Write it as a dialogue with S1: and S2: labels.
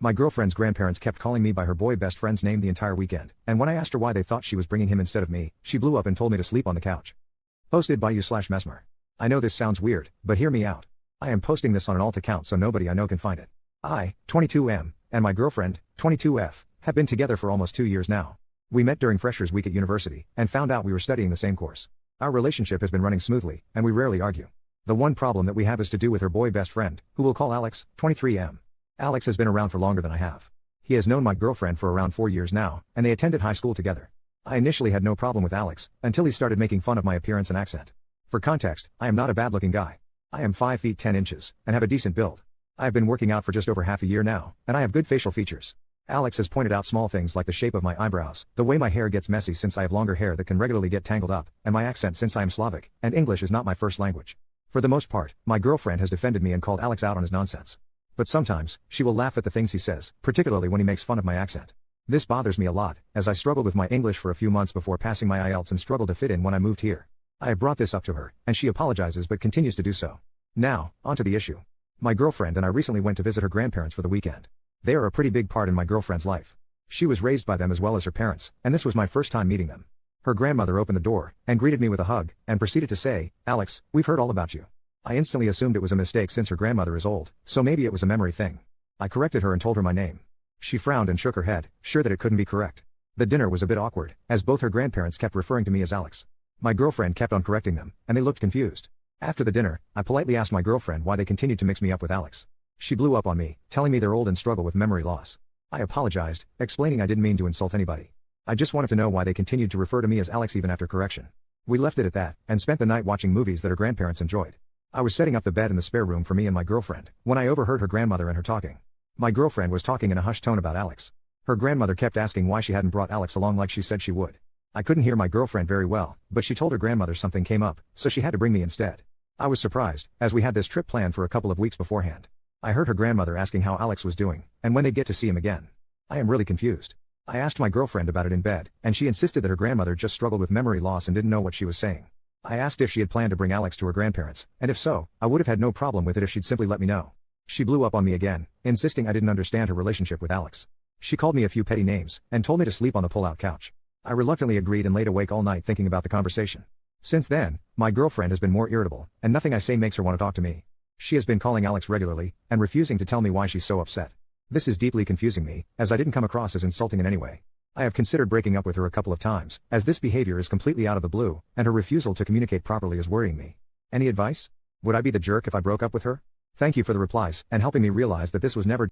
S1: My girlfriend's grandparents kept calling me by her boy best friend's name the entire weekend, and when I asked her why they thought she was bringing him instead of me, she blew up and told me to sleep on the couch. Posted by you/messmer. I know this sounds weird, but hear me out. I am posting this on an alt account so nobody I know can find it. I, 22M, and my girlfriend, 22F, have been together for almost 2 years now. We met during Freshers Week at university, and found out we were studying the same course. Our relationship has been running smoothly, and we rarely argue. The one problem that we have is to do with her boy best friend, who we'll call Alex, 23M. Alex has been around for longer than I have. He has known my girlfriend for around 4 years now, and they attended high school together. I initially had no problem with Alex, until he started making fun of my appearance and accent. For context, I am not a bad-looking guy. I am 5 feet 10 inches, and have a decent build. I have been working out for just over half a year now, and I have good facial features. Alex has pointed out small things like the shape of my eyebrows, the way my hair gets messy since I have longer hair that can regularly get tangled up, and my accent since I am Slavic, and English is not my first language. For the most part, my girlfriend has defended me and called Alex out on his nonsense. But sometimes, she will laugh at the things he says, particularly when he makes fun of my accent. This bothers me a lot, as I struggled with my English for a few months before passing my IELTS and struggled to fit in when I moved here. I have brought this up to her, and she apologizes but continues to do so. Now, onto the issue. My girlfriend and I recently went to visit her grandparents for the weekend. They are a pretty big part in my girlfriend's life. She was raised by them as well as her parents, and this was my first time meeting them. Her grandmother opened the door, and greeted me with a hug, and proceeded to say, "Alex, we've heard all about you." I instantly assumed it was a mistake since her grandmother is old, so maybe it was a memory thing. I corrected her and told her my name. She frowned and shook her head, sure that it couldn't be correct. The dinner was a bit awkward, as both her grandparents kept referring to me as Alex. My girlfriend kept on correcting them, and they looked confused. After the dinner, I politely asked my girlfriend why they continued to mix me up with Alex. She blew up on me, telling me they're old and struggle with memory loss. I apologized, explaining I didn't mean to insult anybody. I just wanted to know why they continued to refer to me as Alex even after correction. We left it at that, and spent the night watching movies that her grandparents enjoyed. I was setting up the bed in the spare room for me and my girlfriend, when I overheard her grandmother and her talking. My girlfriend was talking in a hushed tone about Alex. Her grandmother kept asking why she hadn't brought Alex along like she said she would. I couldn't hear my girlfriend very well, but she told her grandmother something came up, so she had to bring me instead. I was surprised, as we had this trip planned for a couple of weeks beforehand. I heard her grandmother asking how Alex was doing, and when they'd get to see him again. I am really confused. I asked my girlfriend about it in bed, and she insisted that her grandmother just struggled with memory loss and didn't know what she was saying. I asked if she had planned to bring Alex to her grandparents, and if so, I would have had no problem with it if she'd simply let me know. She blew up on me again, insisting I didn't understand her relationship with Alex. She called me a few petty names, and told me to sleep on the pull-out couch. I reluctantly agreed and laid awake all night thinking about the conversation. Since then, my girlfriend has been more irritable, and nothing I say makes her want to talk to me. She has been calling Alex regularly, and refusing to tell me why she's so upset. This is deeply confusing me, as I didn't come across as insulting in any way. I have considered breaking up with her a couple of times, as this behavior is completely out of the blue, and her refusal to communicate properly is worrying me. Any advice? Would I be the jerk if I broke up with her? Thank you for the replies, and helping me realize that this was never